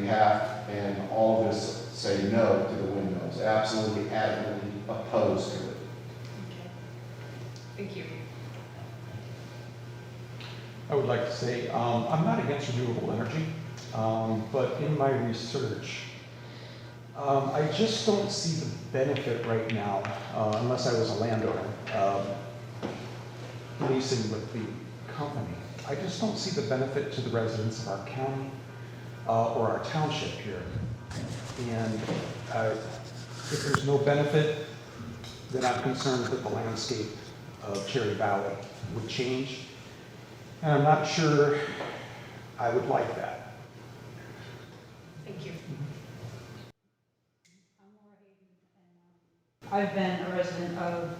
behalf, and all of us say no to the windmills, absolutely adamantly opposed to it. Okay. Thank you. I would like to say, I'm not against renewable energy, but in my research, I just don't see the benefit right now, unless I was a landowner, leasing with the company. I just don't see the benefit to the residents of our county or our township here. And if there's no benefit, then I'm concerned that the landscape of Cherry Valley would change. And I'm not sure I would like that. Thank you. I've been a resident of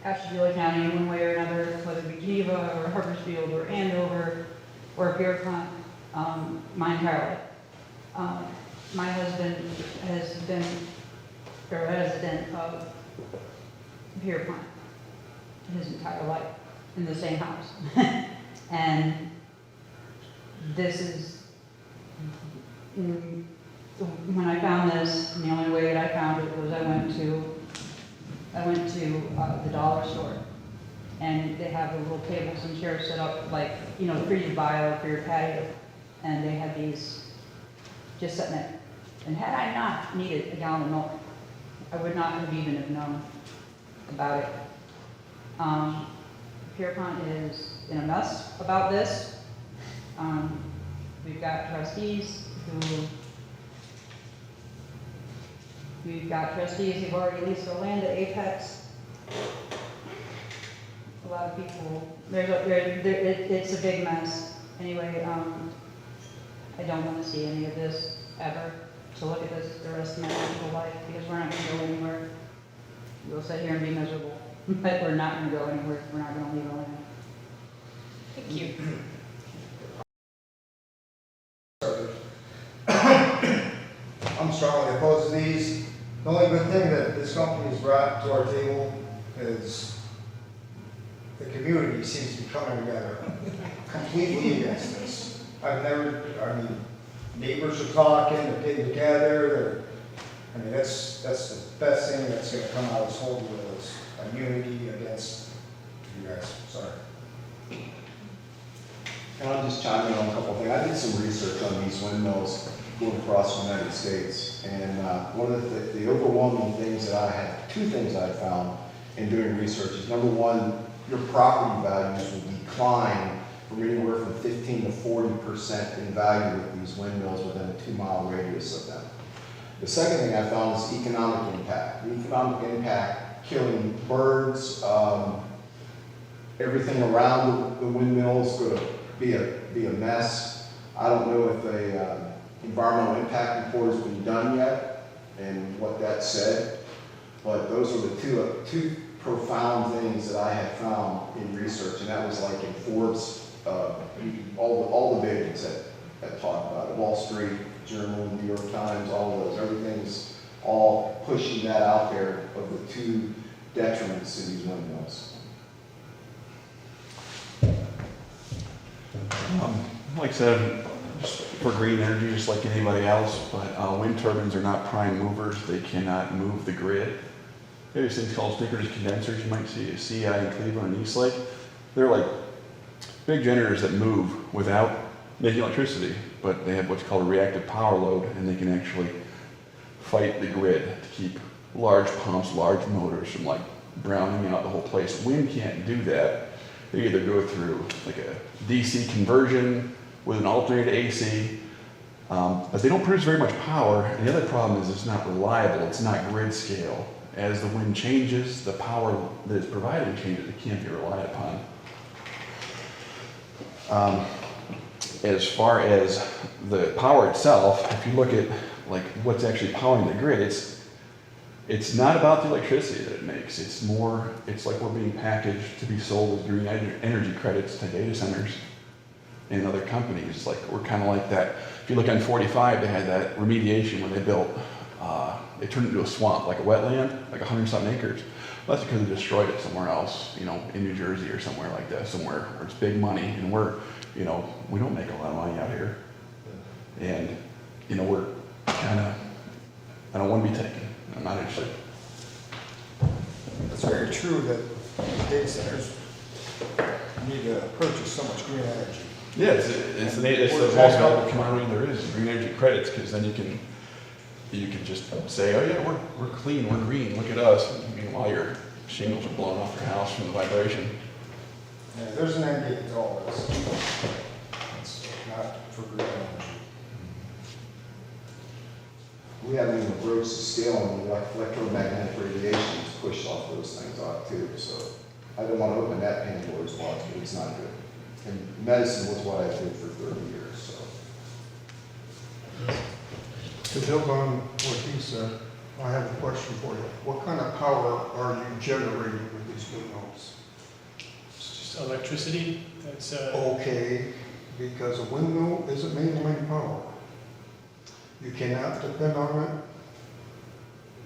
Ashtabula County in one way or another, whether it be Geneva or Hubbersfield or Andover or Pierpont, my entire life. My husband has been a resident of Pierpont his entire life in the same house. And this is, when I found this, and the only way that I found it was I went to the dollar store, and they have the little tables and chairs set up like, you know, for you to buy like for your patio, and they had these just sitting there. And had I not needed a gallon of milk, I would not have even have known about it. Pierpont is in a mess about this. We've got trustees who've already leased their land to Apex. A lot of people, it's a big mess. Anyway, I don't want to see any of this ever. To look at this the rest of my natural life, because we're not going to go anywhere. We'll sit here and be miserable, but we're not going to go anywhere. We're not going to leave Illinois. Thank you. I'm strongly opposed to these. The only good thing that this company has brought to our table is the community seems to be coming together completely against this. Neighbors are talking, they're getting together, that's the best thing that's going to come out of this whole deal is a unity against you guys. Sorry. And I'll just chime in on a couple of things. I did some research on these windmills going across the United States, and one of the overwhelming things that I had, two things I found in doing research is, number one, your property values will decline from anywhere from 15 to 40% in value with these windmills within a 2-mile radius of them. The second thing I found is economic impact. The economic impact, killing birds, everything around the windmills is going to be a mess. I don't know if a environmental impact report has been done yet and what that said, but those are the two profound things that I had found in research, and that was like in Forbes, all the big ones that talk about it, Wall Street Journal, New York Times, all of those, everything's all pushing that out there of the two detriments to these windmills. Like I said, just for green energy, just like anybody else, but wind turbines are not prime movers. They cannot move the grid. There's things called synchronous condensers you might see at CI in Cleveland and Eastlake. They're like big generators that move without making electricity, but they have what's called a reactive power load, and they can actually fight the grid to keep large pumps, large motors from like browning out the whole place. Wind can't do that. They either go through like a DC conversion with an alternator to AC, but they don't produce very much power. And the other problem is it's not reliable. It's not grid scale. As the wind changes, the power that is provided changes. It can't be relied upon. As far as the power itself, if you look at like what's actually powering the grid, it's not about the electricity that it makes. It's like we're being packaged to be sold as green energy credits to data centers and other companies. Like we're kind of like that. If you look on 45, they had that remediation when they built, they turned it into a swamp, like a wetland, like 100-something acres. Well, that's because they destroyed it somewhere else, in New Jersey or somewhere like that, somewhere where it's big money, and we don't make a lot of money out here. And we're kind of, I don't want to be taken. I'm not interested. It's very true that data centers need to purchase so much green energy. Yeah, it's the most valuable commodity there is, green energy credits, because then you can just say, oh yeah, we're clean, we're green, look at us. Meanwhile, your shingles are blowing off your house from the vibration. Yeah, there's an end game to all this. It's not for green energy. We haven't even broached the scale on electromagnetic radiation is pushed off those things out too, so I don't want to open that Pandora's box, but it's not good. And medicine was what I did for 30 years, so. To build on what he said, I have a question for you. What kind of power are you generating with these windmills? It's just electricity, that's, Okay, because a windmill isn't made of main power. You cannot depend on it.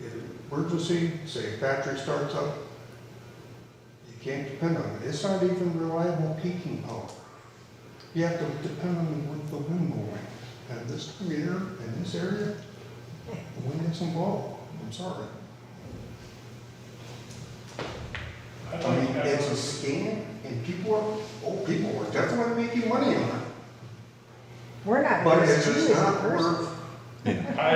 If an emergency, say a factory starts up, you can't depend on it. It's not even reliable peaking power. You have to depend on the wind moving. And this time of year, in this area, the wind isn't blowing. I'm sorry. I mean, it's a scam, and people are definitely making money on it. We're not. But gonna it's choose just the not person. worth. I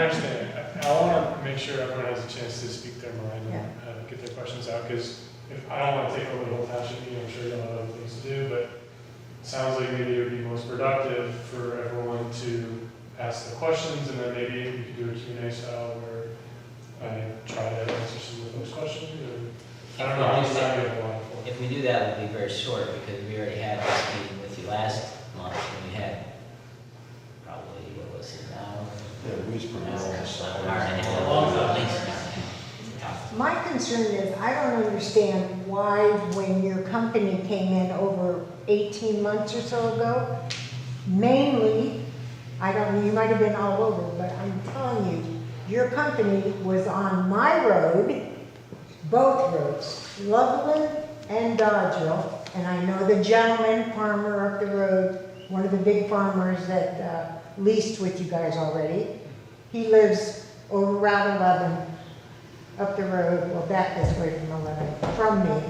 understand. I want to make sure everyone has a chance to speak their mind and get their questions out, because if I don't want to take over the whole township meeting, I'm sure you'll have other things to do, but it sounds like maybe it would be most productive for everyone to ask the questions, and then maybe we could do a Q&A style where I try to answer some of those questions, or I don't know how much time you have a lot for. If we do that, it would be very short, because we already had this meeting with you last month, and we had probably, what was it now? Yeah, we just put it on. An hour and a half, at least an hour and a half. My concern is, I don't understand why when your company came in over 18 months or so ago, mainly, I don't know, you might have been all over, but I'm telling you, your company was on my road, both roads, Loveland and Dodgeville, and I know the gentleman, farmer up the road, one of the big farmers that leased with you guys already. He lives over Route 11, up the road, well, back this way from 11, from me.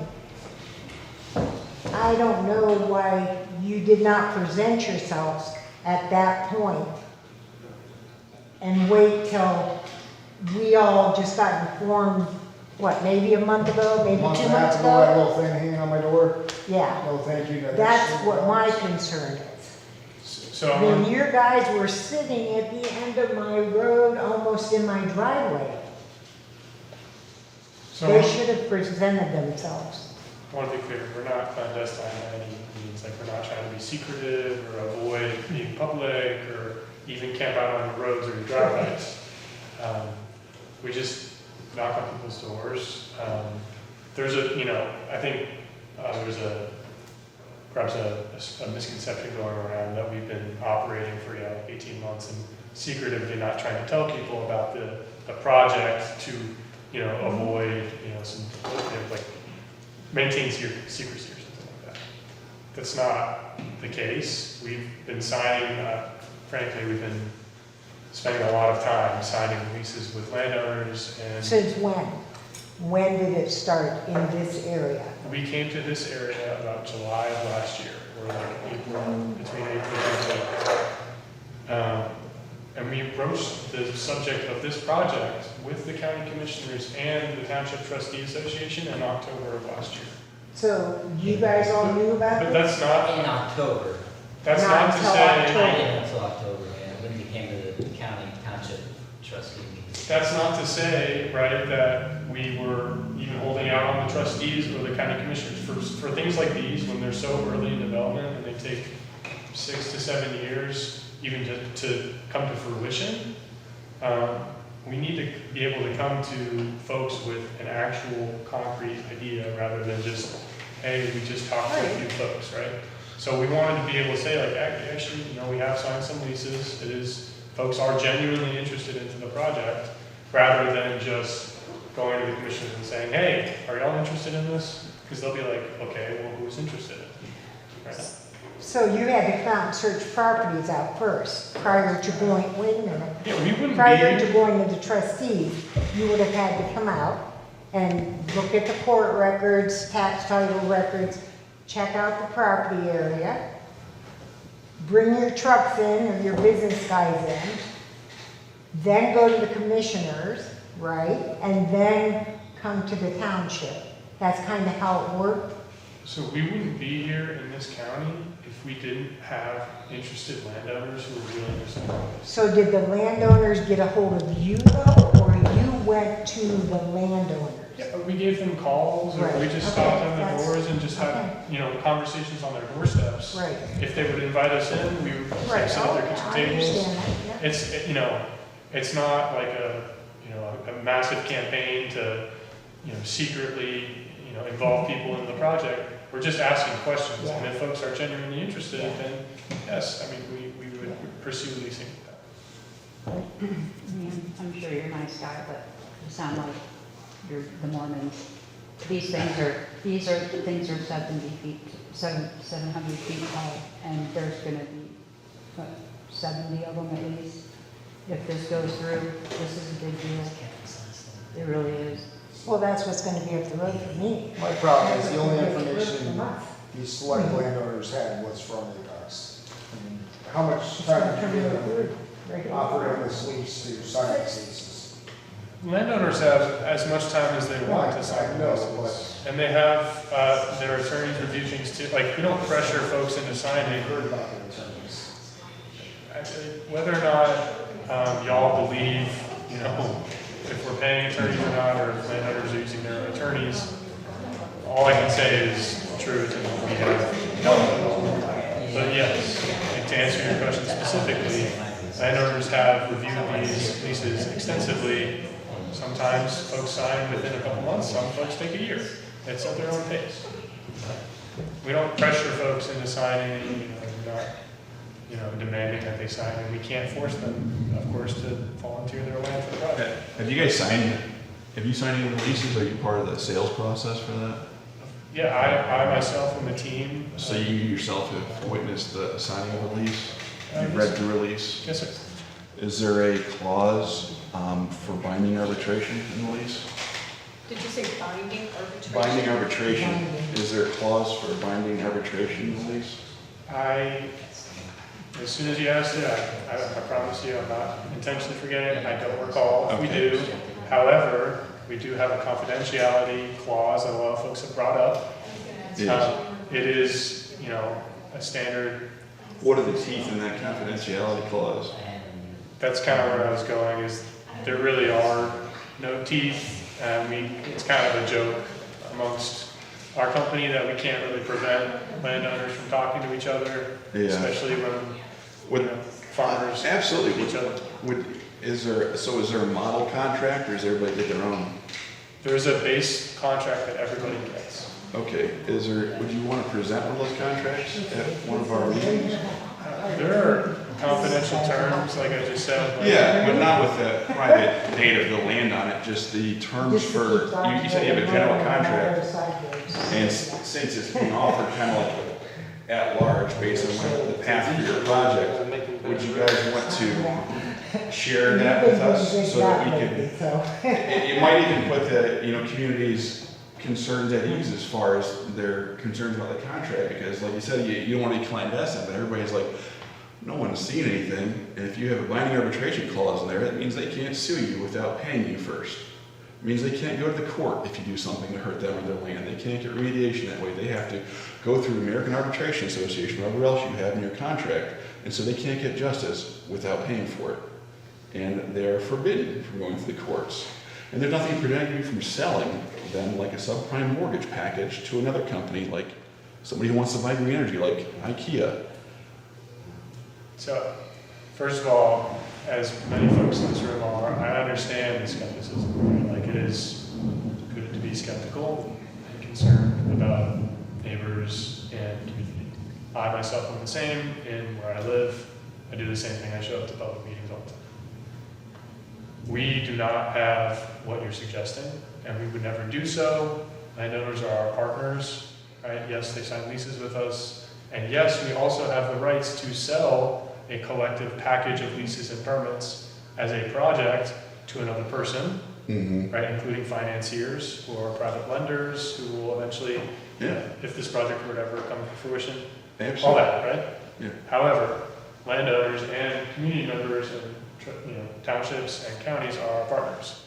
I don't know why you did not present yourselves at that point and wait till we all just got informed, what, maybe a month ago, maybe 2 months I had a ago? little thing hanging on my door. Yeah, No, thank you. that's what my concern is. So I When want, your guys were sitting at the end of my road, almost in my driveway, so they should have presented themselves. I want to be clear, we're not clandestine by any means, like we're not trying to be secretive or avoid being public or even camp out on your roads or your driveways. We just knock on people's doors. There's a, I think there's perhaps a misconception going around that we've been operating for 18 months and secretively not trying to tell people about the project to avoid some like maintain secrecy or something like that. That's not the case. We've been signing, frankly, we've been spending a lot of time signing leases with landowners, and Since when? When did it start in this area? we came to this area about July of last year, or like April, between April and May. And we broached the subject of this project with the county commissioners and the Township Trustee Association in October of last year. So you guys all knew about But this? that's not, In October, that's Not not to until say, I October. didn't until October, when we came to the county township trustee meeting. that's not to say, right, that we were even holding out on the trustees or the county commissioners. For things like these, when they're so early in development and they take 6 to 7 years even to come to fruition, we need to be able to come to folks with an actual concrete idea rather than just, hey, we just talked to a few folks, right? So we wanted to be able to say, like, actually, we have signed some leases. Folks are genuinely interested into the project, rather than just going to the commissioners and saying, hey, are y'all interested in this? Because they'll be like, okay, well, who's interested in it? Right? So you had to come out and search properties out first, prior to going, wait a minute. Yeah, we wouldn't Prior be, to going to the trustees, you would have had to come out and look at the court records, tax title records, check out the property area, bring your trucks in or your business guys in, then go to the commissioners, right? And then come to the township. That's kind of how it worked. so we wouldn't be here in this county if we didn't have interested landowners who were willing to sign this. So did the landowners get a hold of you though, or you went to the landowners? Yeah, but we gave them calls, or we Right, just okay, stopped on their that's- doors and just had, okay. you know, conversations on their doorsteps. Right. If they would invite us in, we would Right, sit at their oh, kitchen I tables. understand that, yeah. It's, you know, it's not like a massive campaign to, you know, secretly, you know, involve people in the project. We're just asking questions, and if folks are genuinely interested, then yes, I mean, we would pursue leasing with them. I mean, I'm sure you're a nice guy, but you sound like you're the Mormons. These things are 70 feet, 700 feet tall, and there's gonna be, what, 70 of them at least. If this goes through, this is a big deal. It really is. Well, that's what's gonna be up the road for me. My problem is the only That's what's gonna be up the road information from us. these select landowners had was from the docs. I mean, how much It's gonna time turn did me you over. give offer them this lease to sign these leases? Landowners have as much time as they want to sign I know, leases. And they have, their attorneys review things too, like, we don't pressure folks into I signing. heard about the attorneys. Actually, whether or not y'all believe, you know, if we're paying attorneys or not, or if landowners are using their own attorneys, all I can say is truth, and we have done. But yes, like, to answer your question specifically, landowners have reviewed these leases extensively. Sometimes folks sign within a couple months, some folks take a year. It's at their own pace. We don't pressure folks into signing, you know, we're not, you know, demanding that they sign, and we can't force them, of course, to volunteer their land for the project. Have you guys have you signed any of the leases? Are you part of the sales process for that? Yeah, I myself and the team. So you yourself have witnessed the signing of a lease? You've yes, read sir. through a lease? Yes, sir. Is there a clause for binding arbitration in the lease? Did you say binding arbitration? Binding arbitration, Binding. is there a clause for binding arbitration in the lease? As soon as you asked it, I promise you, I'm not intentionally forgetting. I don't recall if we Okay. do. However, we do have a confidentiality clause that a lot of folks have brought up. It is, you know, a standard. What are the teeth in that confidentiality clause? That's kind of where I was going, is there really are no teeth. It's kind of a joke amongst our company that we can't really prevent landowners from talking to each other, Yeah. especially when, Would- you know, farmers Absolutely. hate each other. Is there a model contract, or does everybody get their own? There's a base contract that everybody gets. Okay, would you want to present one of those contracts at one of our meetings? There are confidential terms, like I just said. like- Yeah, but not with the private date of the land on it, just the terms Just to for, keep driving you said you have a over general and over contract. sideways. And since it's being offered kind of like at large based on what the path for your project, would you guys want to share that with us so that we can, it might even put the, you know, community's concerns at ease as far as their concerns about the contract, because like you said, you don't want to be clandestine, but everybody's like, no one's seen anything, and if you have a binding arbitration clause in there, that means they can't sue you without paying you first. It means they can't go to the court if you do something to hurt them or their land. They can't get remediation that way. They have to go through American Arbitration Association, whatever else you have in your contract, and so they can't get justice without paying for it. And they're forbidden from going to the courts. And there's nothing preventing you from selling them like a subprime mortgage package to another company, like somebody who wants to buy green energy, like IKEA. So, first of all, as many folks in this room are, I understand the skepticism. Right? Like, it is good to be skeptical and concerned about neighbors and community. I myself am the same in where I live. I do the same thing. I show up to public meetings all the time. We do not have what you're suggesting, and we would never do so. Landowners are our partners, right? Yes, they sign leases with us, And yes, we also have the rights to sell a collective package of leases and permits as a project to another person, Mm-hmm. right, including financiers or private lenders who will eventually, if this project were to ever come to fruition, all Absolutely. that, right? Yeah. However, landowners and community members and, townships and counties are our partners.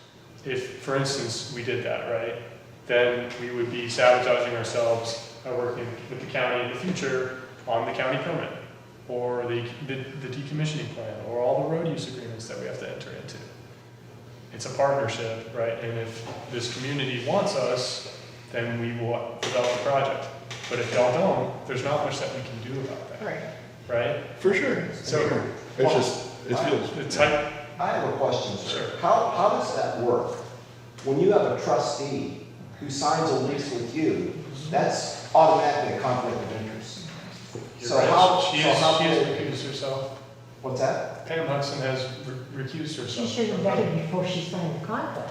If, for instance, we did that, right, then we would be sabotaging ourselves by working with the county in the future on the county permit, or the decommissioning plan, or all the road use agreements that we have to enter into. It's a partnership, right? And if this community wants us, then we will develop a project. But if y'all don't, there's not much that we can do about that, Right. right? For sure. So It's just, it feels. the type, I have a question, sir. Sure. How does that work? When you have a trustee who signs a lease with you, that's automatically a conflict of interest. you're So right, how, she so has how, recused herself. what's that? Pam Hudson has recused She herself. should have done it before she signed the contract,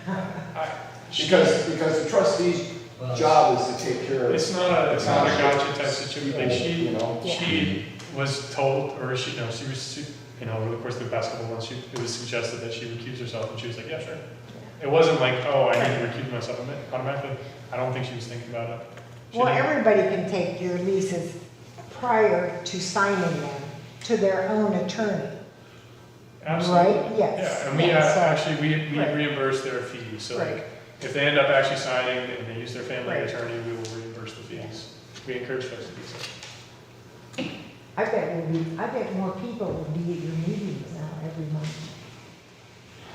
though. Because the trustee's Well, job is to take care of. It's not a gotcha type situation. Like You know? she was told, or she was, over the course of the past couple of months, it was suggested that she recused herself, and she was like, yeah, sure. It wasn't like, oh, I need to recuse myself automatically. I don't think she was thinking about it. She Well, didn't- everybody can take your leases prior to signing them to their own attorney. Absolutely. Right? Yes. Yeah, and we Yes, so- actually, we Right. reimburse their fees, so Right. like, if they end up actually signing and they use their family Right. attorney, we will reimburse the fees. We encourage folks to do so. I bet more people will be at your meetings now every month.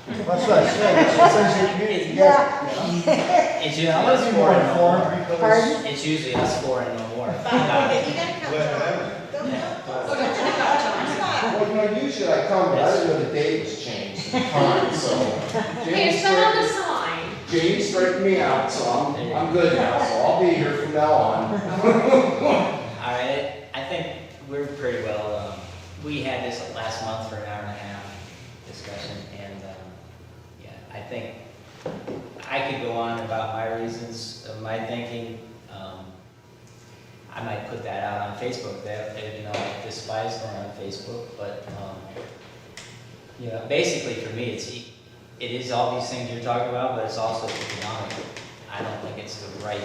That's what I said, it's just your community. You guys- Yeah. It's usually I want to us be four more and no more. informed because. Pardon? It's usually us four and no more. Well, usually I come, but I didn't know the date was changed in time, so. Hey, it's not on the sign. James straightened me out, so I'm good now, so I'll be here from now on. All right, I think we're pretty well, we had this last month for an hour and a half discussion, and, I think I could go on about my reasons of my thinking. I might put that out on Facebook, I despise going on Facebook, but, basically for me, it is all these things you're talking about, but it's also economic. I don't think it's the right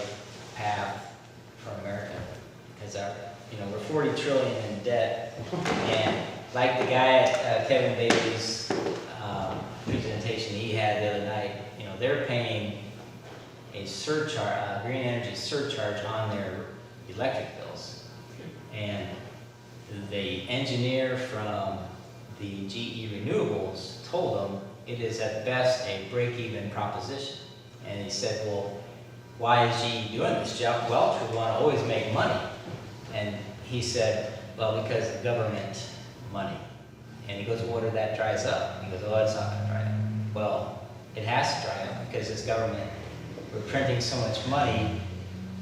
path for America, because we're 40 trillion in debt, and like the guy at Kevin Bailey's presentation he had the other night, they're paying a surcharge, a green energy surcharge on their electric bills, and the engineer from the GE Renewables told them it is at best a break-even proposition. And he said, well, why is GE doing this? Jeff Welch would want to always make money. And he said, well, because of government money. And he goes, well, what if that dries up? He goes, oh, it's not going to dry up. Well, it has to dry up because this government, we're printing so much money.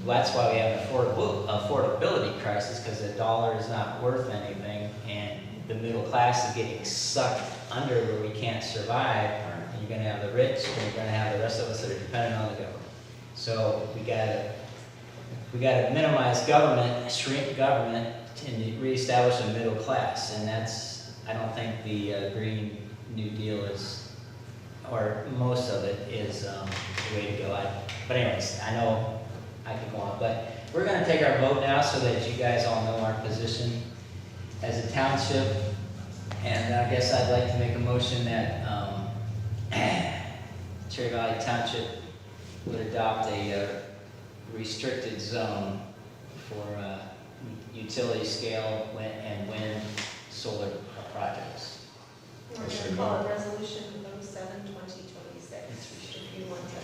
That's why we have an affordability crisis, because the dollar is not worth anything, and the middle class is getting sucked under where we can't survive, and you're going to have the rich, and you're going to have the rest of us that are dependent on the government. So we got to minimize government, shrink government, and reestablish a middle class, and that's, I don't think the Green New Deal is, or most of it is the way to go. But anyways, I know I could go on, but we're going to take our vote now so that you guys all know our position as a township. And I guess I'd like to make a motion that Cherry Valley Township would adopt a restricted zone for utility scale and wind solar projects. We're going to call it resolution 07/2026, if you want to.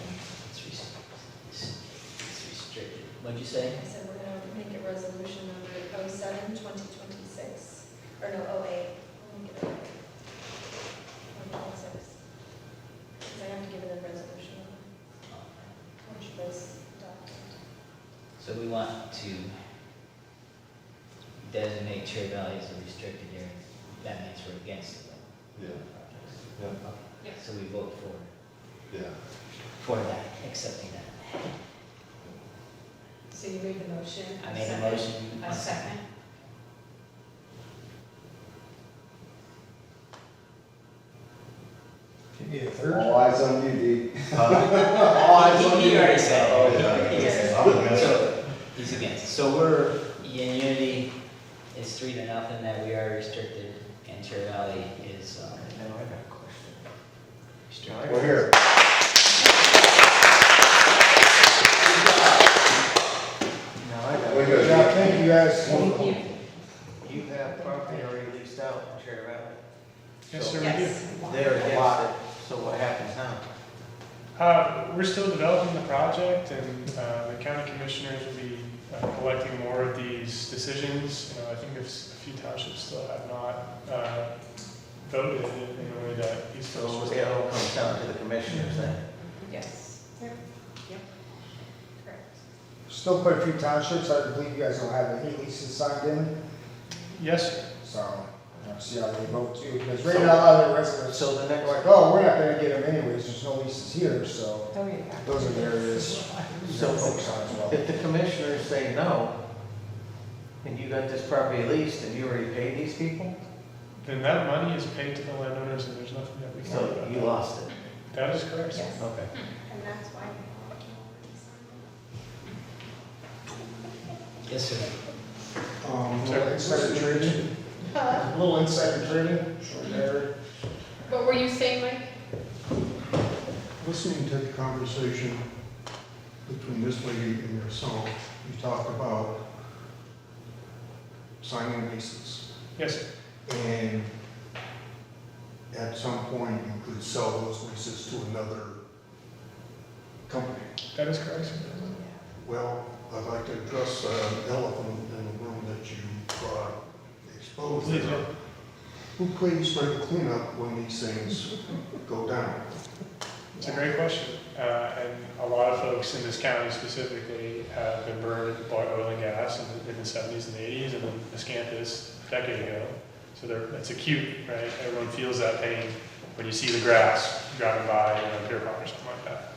It's restricted. What'd you say? I said we're going to make it resolution number 07/2026, or no, 08. Let me get it right. 2026. Because I have to give it a resolution once you guys adopt it. So we want to designate Cherry Valley as a restricted area. That means we're against it. Yeah. Okay. So we vote Yeah. for that, accepting that. So you made the motion? I made a motion. A second? Give me a third. All eyes on you, Dee. He already said it. He said it. So, he's against. So we're in unity, it's 3-0 that we are restricted, and Cherry Valley is, I got a question. restricted. We're here. We're good. Yeah, thank you guys. Thank you. You have property already leased out in Cherry Valley. Yes, sir, we do. Yes. They're against it, so what happens now? We're still developing the project, and the county commissioners will be collecting more of these decisions. You know, I think a few townships still have not voted in a way that these So folks. it all comes down to the commissioners then? Yes. Yep. Correct. Still quite a few townships, I believe you guys don't have any leases signed in, Yes, sir. so I'll see how they vote too. Because right now, a lot of the residents So the are next, like, oh, we're not gonna get them anyways, there's no leases here, so Oh, yeah. those are the areas you So- gotta focus on as well. if the commissioners say no, and you got this property leased and you already paid these people, Then that money is paid to the landowners, and there's nothing that we can do so about you that. lost it. That is correct, sir. Yes. Okay. And that's why. Yes, sir. Little insider trading, a little insider trading, short there. What were you saying, Mike? Listening to the conversation between this lady and yourself, you talked about signing leases. Yes, sir. And at some point, you could sell those leases to another company. That is correct, sir. Well, I'd like to address the elephant in the room that you exposed Please, there. yeah. Who pays for the cleanup when these things go down? It's a great question. And a lot of folks in this county specifically have been burned by oil and gas in the 70s and 80s, and then Escantus a decade ago. So it's acute, right? Everyone feels that pain when you see the grass driving by, Pierpont or something like that.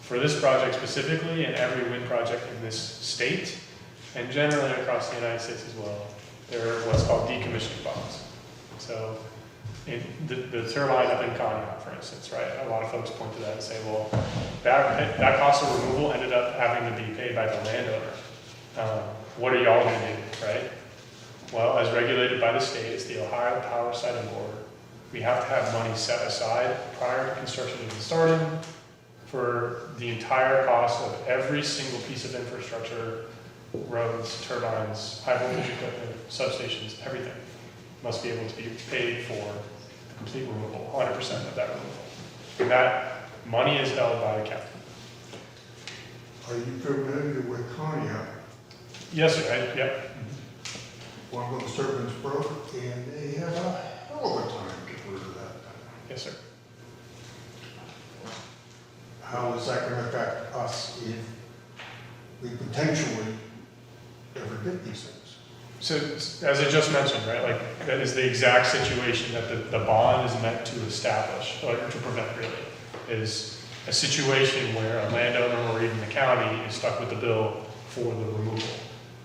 For this project specifically, and every wind project in this state, and generally across the United States as well, there are what's called decommissioning bonds. So the turbine up in Conneaut, for instance, right? A lot of folks point to that and say, well, that cost of removal ended up having to be paid by the landowner. What are y'all gonna do, right? Well, as regulated by the state, it's the Ohio Power Siting Board. We have to have money set aside prior to construction even starting for the entire cost of every single piece of infrastructure, roads, turbines, high voltage equipment, substations, everything must be able to be paid for the complete removal, 100% of that removal. And that money is held by the county. Are you familiar with Conneaut? Yes, sir, yep. One of those turbines broke, and they had a hell of a time getting rid of that. Yes, sir. How is that going to affect us if we potentially ever get these things? So, as I just mentioned, right, like, that is the exact situation that the bond is meant to establish, or to prevent really, is a situation where a landowner or even the county is stuck with the bill for the removal.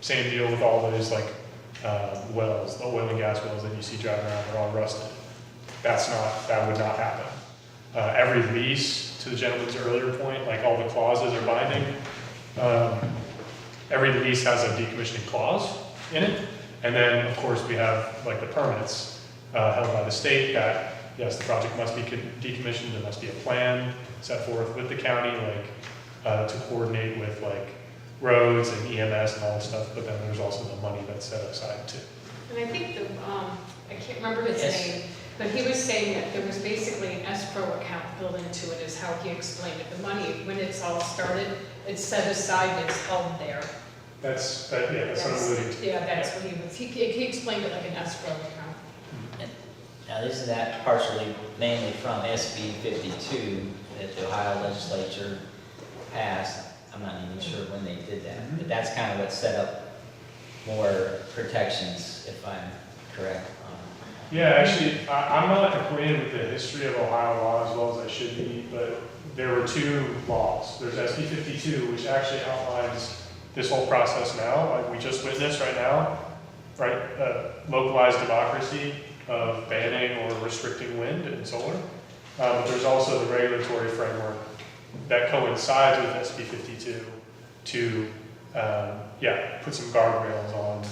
Same deal with all those, like, wells, the oil and gas wells that you see driving around, they're all rusted. That would not happen. Every lease, to the gentleman's earlier point, like all the clauses are binding. Every lease has a decommissioning clause in it. And then, of course, we have like the permits held by the state that, yes, the project must be decommissioned, there must be a plan set forth with the county, like to coordinate with like roads and EMS and all this stuff, but then there's also the money that's set aside too. And I think I can't remember his Yes. name, but he was saying that there was basically an escrow account built into it, is how he explained it. The money, when it's all started, it's set aside and it's held there. That's what I'm alluding to. Yeah, that's what he was, he explained it like an escrow account. Now, isn't that partially mainly from SB 52 that the Ohio legislature passed? I'm not even sure when they did that, but that's kind of what set up more protections, if I'm correct. Yeah, actually, I'm not acquainted with the history of Ohio law as well as I should be, but there were two laws. There's SB 52, which actually outlines this whole process now, like we just witnessed right now, right, localized democracy of banning or restricting wind and solar. But there's also the regulatory framework that coincides with SB 52 to, put some guardrails on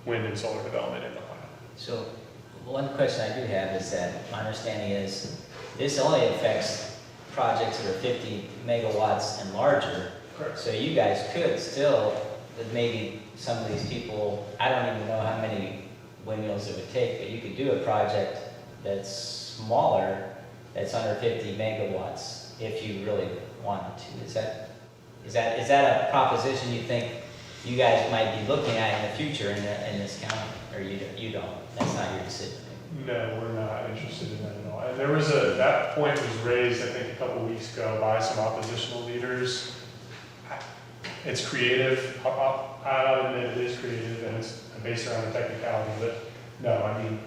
wind and solar development in Ohio. So one question I do have is that my understanding is this only affects projects that are 50 megawatts and larger. Correct. So you guys could still, with maybe some of these people, I don't even know how many windmills it would take, but you could do a project that's smaller, that's under 50 megawatts, if you really wanted to. Is that a proposition you think you guys might be looking at in the future in this county, or you don't? That's not your decision. No, we're not interested in that at all. And there was that point was raised, I think, a couple weeks ago by some oppositional leaders. It's creative. I'll admit it is creative, and it's based around a technicality, but no, I mean,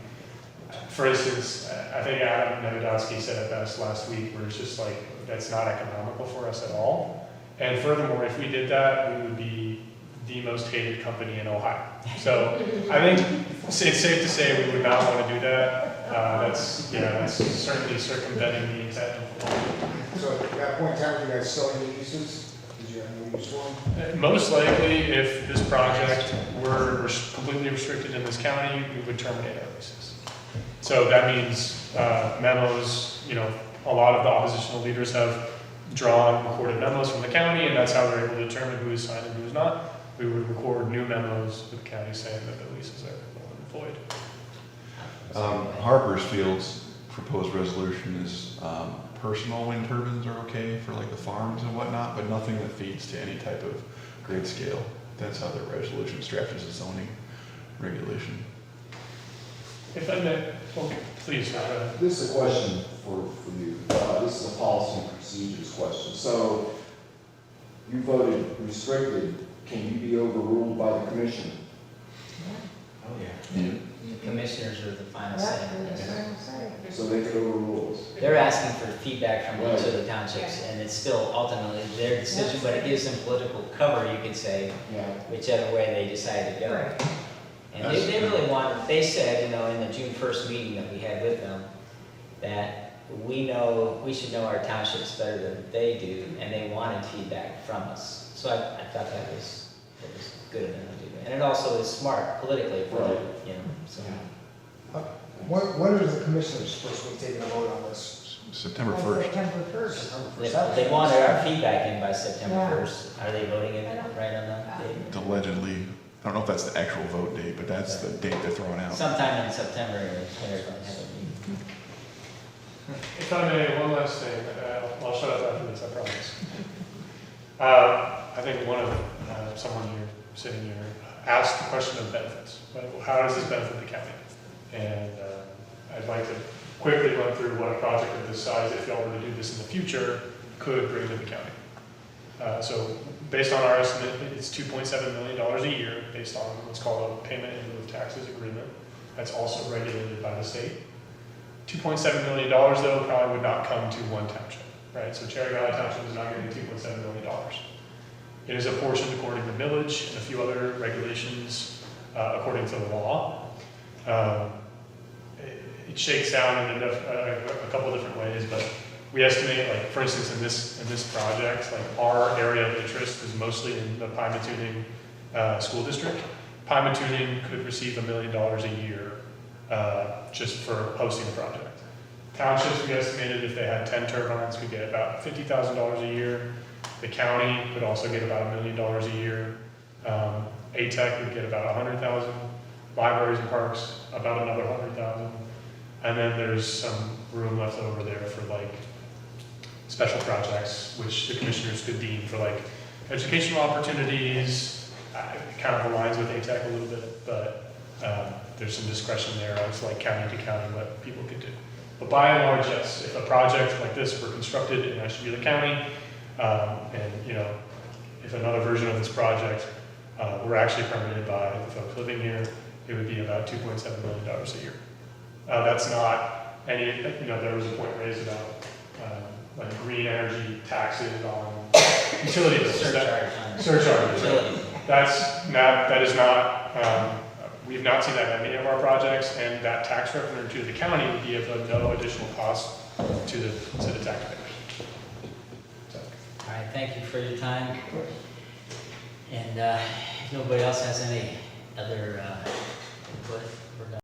for instance, I think Adam Nevedowski said it best last week, where it's just like, that's not economical for us at all. And furthermore, if we did that, we would be the most hated company in Ohio. So I think it's safe to say we would not want to do that. That's certainly circumventing the intent of the law. So at that point in time, you guys selling the leases? Did you have no use for them? Most likely, if this project were completely restricted in this county, we would terminate our leases. So that means memos, a lot of the oppositional leaders have drawn recorded memos from the county, and that's how they're able to determine who is signed and who is not. We would record new memos with the county saying that the leases are void. Harpersfield's proposed resolution is personal wind turbines are okay for like the farms and whatnot, but nothing that feeds to any type of grid scale. That's how their resolution structures a zoning regulation. If I may, please. This is a question for you. This is a policy and procedures question. So you voted restricted. Can you be overruled by the commission? Oh, yeah. The commissioners are the final say. So they could overrule us? They're asking for feedback from each of the townships, and it's still ultimately their decision, but it gives them political cover, you could say, Yeah. whichever way they decide to go. And they really wanted, they said, in the June 1st meeting that we had with them, that we should know our townships better than they do, and they wanted feedback from us. So I thought that was good of them to do. And it also is smart politically for them, so. When are the commissioners supposed to be taking a vote on this? September 1st. September 1st. They wanted our feedback in by September Yeah. 1st. Are they voting in right on that date? Allegedly, I don't know if that's the actual vote date, but that's the date they're throwing out. Sometime in September, they're going to have a meeting. If I may, one last thing. I'll shut up after this, I promise. I think someone here, sitting here, asked the question of benefits. How does this benefit the county? And I'd like to quickly run through what a project of this size, if y'all were to do this in the future, could bring to the county. So based on our estimate, it's $2.7 million a year based on what's called a payment in lieu of taxes agreement. That's also regulated by the state. $2.7 million though probably would not come to one township, right? So Cherry Valley Township is not getting $2.7 million. It is apportioned according to millage and a few other regulations according to the law. It shakes down in a couple different ways, but we estimate, like for instance, in this project, like our area of interest is mostly in the Pymatuning school district. Pymatuning could receive $1 million a year just for hosting the project. Townships, we estimated if they had 10 turbines, could get about $50,000 a year. The county could also get about $1 million a year. ATEC would get about $100,000. Libraries and parks, about another $100,000. And then there's some room left over there for like special projects, which the commissioners could deem for like educational opportunities. It kind of aligns with ATEC a little bit, but there's some discretion there. It's like county to county what people could do. But by and large, yes, if a project like this were constructed in Ashtabula County, and if another version of this project were actually permitted by the folks living here, it would be about $2.7 million a year. That's not any, there was a point raised about like green energy taxes on utility bills. Surcharge on Surcharges. utility. That is not, we've not seen that in any of our projects, and that tax revenue to the county would be of no additional cost to the taxpayers. So. All right, thank you for your time. And if nobody else has any other input, we're done.